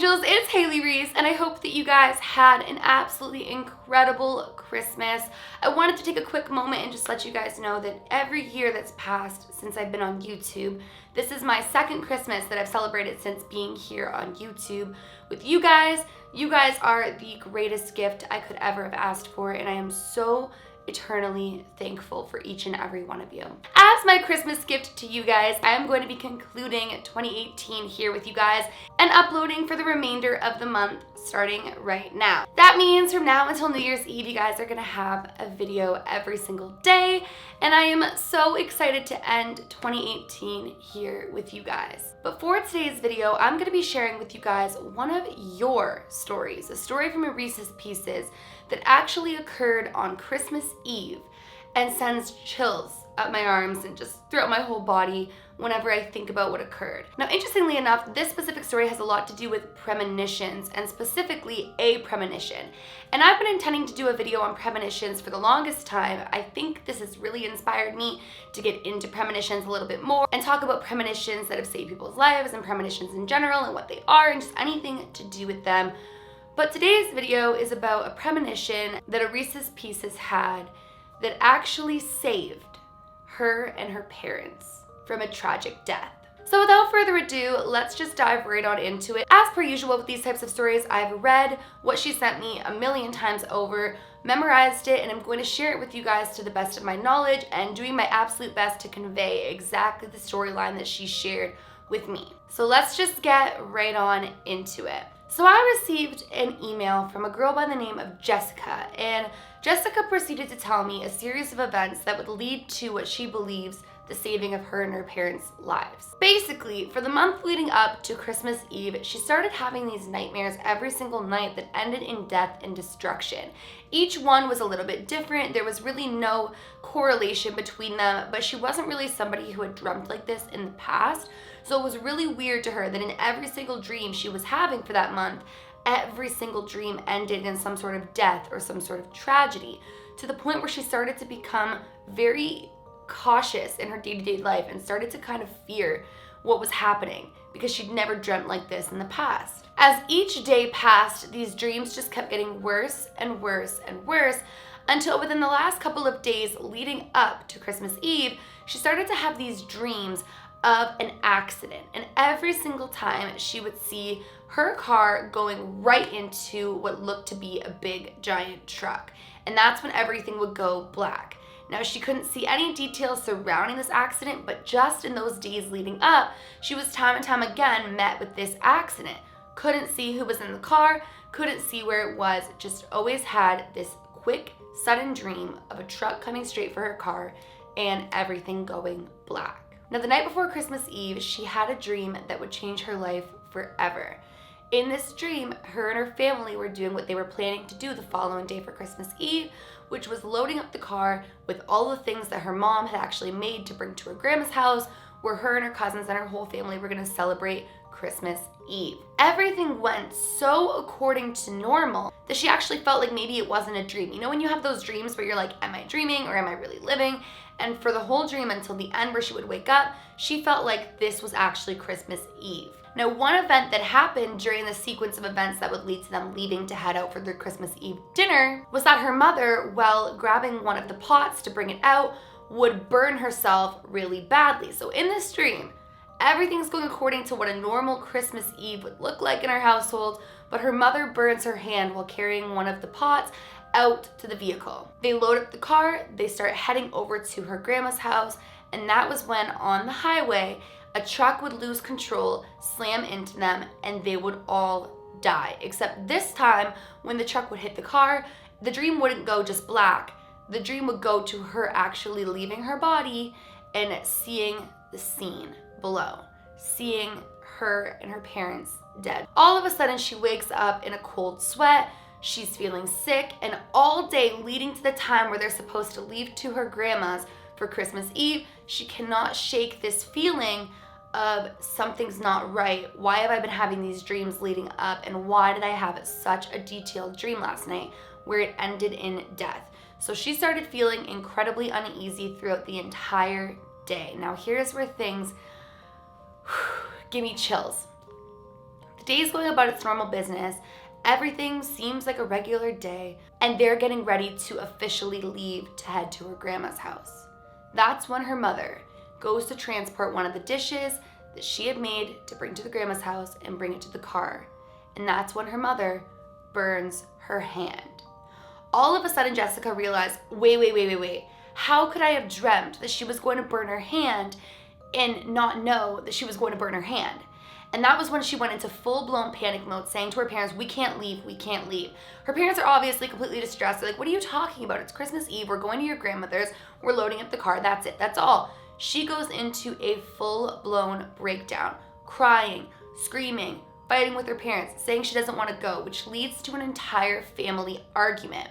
angels, it's Hailey Reese, and I hope that you guys had an absolutely incredible Christmas. I wanted to take a quick moment and just let you guys know that every year that's passed since I've been on YouTube, this is my second Christmas that I've celebrated since being here on YouTube with you guys. You guys are the greatest gift I could ever have asked for, and I am so eternally thankful for each and every one of you. As my Christmas gift to you guys, I am going to be concluding 2018 here with you guys and uploading for the remainder of the month starting right now. That means from now until New Year's Eve, you guys are gonna have a video every single day, and I am so excited to end 2018 here with you guys. But for today's video, I'm gonna be sharing with you guys one of your stories, a story from a Reese's Pieces that actually occurred on Christmas Eve and sends chills up my arms and just throughout my whole body whenever I think about what occurred. Now, interestingly enough, this specific story has a lot to do with premonitions, and specifically a premonition. And I've been intending to do a video on premonitions for the longest time. I think this has really inspired me to get into premonitions a little bit more and talk about premonitions that have saved people's lives and premonitions in general and what they are and just anything to do with them. But today's video is about a premonition that a Reese's Pieces had that actually saved her and her parents from a tragic death. So without further ado, let's just dive right on into it. As per usual with these types of stories, I've read what she sent me a million times over, memorized it, and I'm going to share it with you guys to the best of my knowledge and doing my absolute best to convey exactly the storyline that she shared with me. So let's just get right on into it. So I received an email from a girl by the name of Jessica, and Jessica proceeded to tell me a series of events that would lead to what she believes the saving of her and her parents' lives. Basically, for the month leading up to Christmas Eve, she started having these nightmares every single night that ended in death and destruction. Each one was a little bit different. There was really no correlation between them, but she wasn't really somebody who had dreamt like this in the past. So it was really weird to her that in every single dream she was having for that month, every single dream ended in some sort of death or some sort of tragedy, to the point where she started to become very cautious in her day-to-day life and started to kind of fear what was happening because she'd never dreamt like this in the past. As each day passed, these dreams just kept getting worse and worse and worse until within the last couple of days leading up to Christmas Eve, she started to have these dreams of an accident, and every single time she would see her car going right into what looked to be a big giant truck, and that's when everything would go black. Now, she couldn't see any details surrounding this accident, but just in those days leading up, she was time and time again met with this accident. Couldn't see who was in the car, couldn't see where it was, just always had this quick, sudden dream of a truck coming straight for her car and everything going black. Now, the night before Christmas Eve, she had a dream that would change her life forever. In this dream, her and her family were doing what they were planning to do the following day for Christmas Eve, which was loading up the car with all the things that her mom had actually made to bring to her grandma's house, where her and her cousins and her whole family were gonna celebrate Christmas Eve. Everything went so according to normal that she actually felt like maybe it wasn't a dream. You know when you have those dreams where you're like, am I dreaming or am I really living? And for the whole dream until the end where she would wake up, she felt like this was actually Christmas Eve. Now, one event that happened during the sequence of events that would lead to them leaving to head out for their Christmas Eve dinner was that her mother, while grabbing one of the pots to bring it out, would burn herself really badly. So in this dream, everything's going according to what a normal Christmas Eve would look like in her household, but her mother burns her hand while carrying one of the pots out to the vehicle. They load up the car, they start heading over to her grandma's house, and that was when on the highway, a truck would lose control, slam into them, and they would all die. Except this time, when the truck would hit the car, the dream wouldn't go just black. The dream would go to her actually leaving her body and seeing the scene below, seeing her and her parents dead. All of a sudden, she wakes up in a cold sweat. She's feeling sick, and all day leading to the time where they're supposed to leave to her grandma's for Christmas Eve, she cannot shake this feeling of something's not right. Why have I been having these dreams leading up, and why did I have such a detailed dream last night where it ended in death? So she started feeling incredibly uneasy throughout the entire day. Now here's where things give me chills. The day's going about its normal business. Everything seems like a regular day, and they're getting ready to officially leave to head to her grandma's house. That's when her mother goes to transport one of the dishes that she had made to bring to the grandma's house and bring it to the car. And that's when her mother burns her hand. All of a sudden, Jessica realized, wait. How could I have dreamt that she was going to burn her hand and not know that she was going to burn her hand? And that was when she went into full-blown panic mode, saying to her parents, we can't leave. Her parents are obviously completely distressed. They're like, what are you talking about? It's Christmas Eve. We're going to your grandmother's. We're loading up the car. That's it. That's all. She goes into a full-blown breakdown, crying, screaming, fighting with her parents, saying she doesn't want to go, which leads to an entire family argument.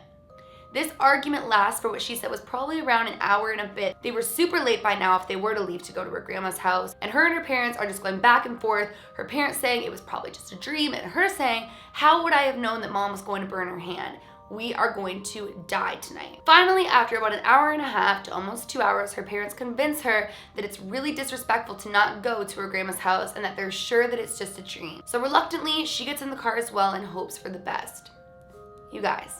This argument lasts for what she said was probably around an hour and a bit. They were super late by now if they were to leave to go to her grandma's house. And her parents are just going back and forth. Her parents saying it was probably just a dream, and her saying, how would I have known that mom was going to burn her hand? We are going to die tonight. Finally, after about an hour and a half to almost 2 hours, her parents convince her that it's really disrespectful to not go to her grandma's house and that they're sure that it's just a dream. So reluctantly, she gets in the car as well and hopes for the best. You guys,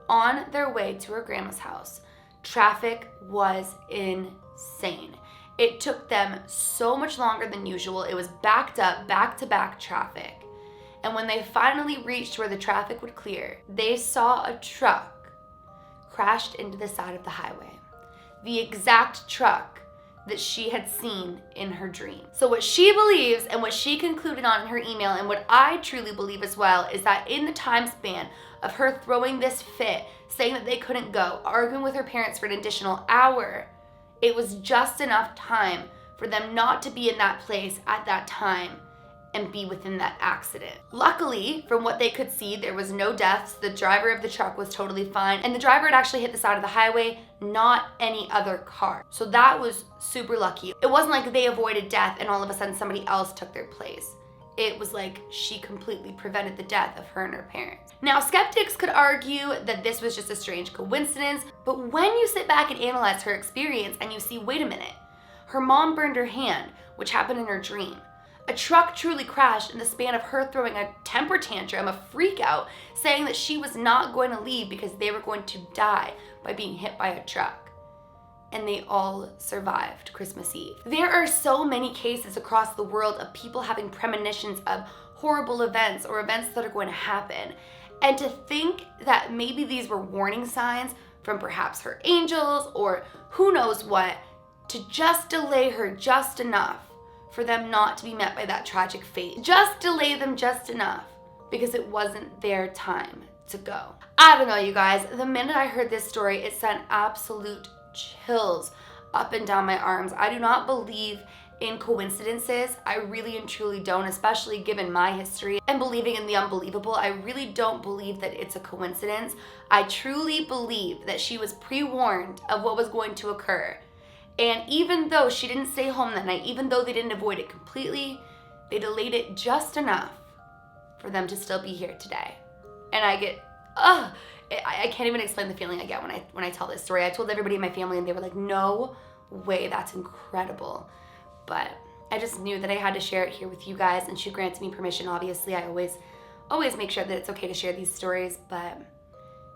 on their way to her grandma's house, traffic was insane. It took them so much longer than usual. It was backed up, back-to-back traffic. And when they finally reached where the traffic would clear, they saw a truck crashed into the side of the highway. The exact truck that she had seen in her dream. So what she believes and what she concluded on in her email, and what I truly believe as well, is that in the time span of her throwing this fit, saying that they couldn't go, arguing with her parents for an additional hour, it was just enough time for them not to be in that place at that time and be within that accident. Luckily, from what they could see, there was no deaths. The driver of the truck was totally fine, and the driver had actually hit the side of the highway, not any other car. So that was super lucky. It wasn't like they avoided death and all of a sudden somebody else took their place. It was like she completely prevented the death of her and her parents. Now, skeptics could argue that this was just a strange coincidence, but when you sit back and analyze her experience and you see, wait a minute, her mom burned her hand, which happened in her dream. A truck truly crashed in the span of her throwing a temper tantrum, a freak out, saying that she was not going to leave because they were going to die by being hit by a truck. And they all survived Christmas Eve. There are so many cases across the world of people having premonitions of horrible events or events that are going to happen. And to think that maybe these were warning signs from perhaps her angels or who knows what, to just delay her just enough for them not to be met by that tragic fate. Just delay them just enough because it wasn't their time to go. I don't know, you guys. The minute I heard this story, it sent absolute chills up and down my arms. I do not believe in coincidences. I really and truly don't, especially given my history and believing in the unbelievable. I really don't believe that it's a coincidence. I truly believe that she was pre-warned of what was going to occur. And even though she didn't stay home that night, even though they didn't avoid it completely, they delayed it just enough for them to still be here today. And I get, I can't even explain the feeling I get when I tell this story. I told everybody in my family and they were like, no way, that's incredible. But I just knew that I had to share it here with you guys, and she granted me permission. Obviously, I always make sure that it's okay to share these stories, but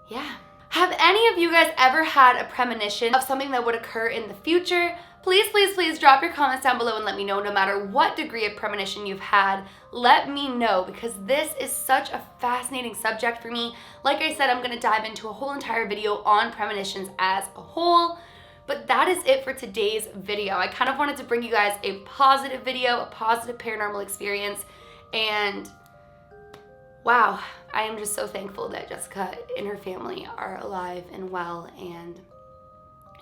yeah. Have any of you guys ever had a premonition of something that would occur in the future? Please, please, please drop your comments down below and let me know. No matter what degree of premonition you've had, let me know, because this is such a fascinating subject for me. Like I said, I'm gonna dive into a whole entire video on premonitions as a whole, but that is it for today's video. I kind of wanted to bring you guys a positive video, a positive paranormal experience, and wow, I am just so thankful that Jessica and her family are alive and well, and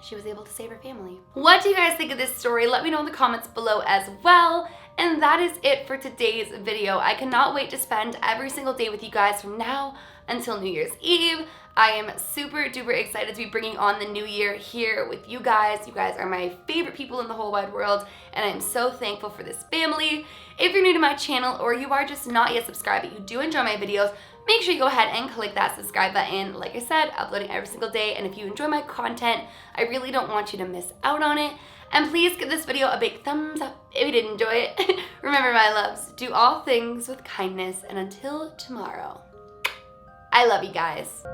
she was able to save her family. What do you guys think of this story? Let me know in the comments below as well. And that is it for today's video. I cannot wait to spend every single day with you guys from now until New Year's Eve. I am super duper excited to be bringing on the new year here with you guys. You guys are my favorite people in the whole wide world, and I'm so thankful for this family. If you're new to my channel or you are just not yet subscribed but you do enjoy my videos, make sure you go ahead and click that subscribe button. Like I said, uploading every single day, and if you enjoy my content, I really don't want you to miss out on it. And please give this video a big thumbs up if you did enjoy it. Remember, my loves, do all things with kindness, and until tomorrow, I love you guys.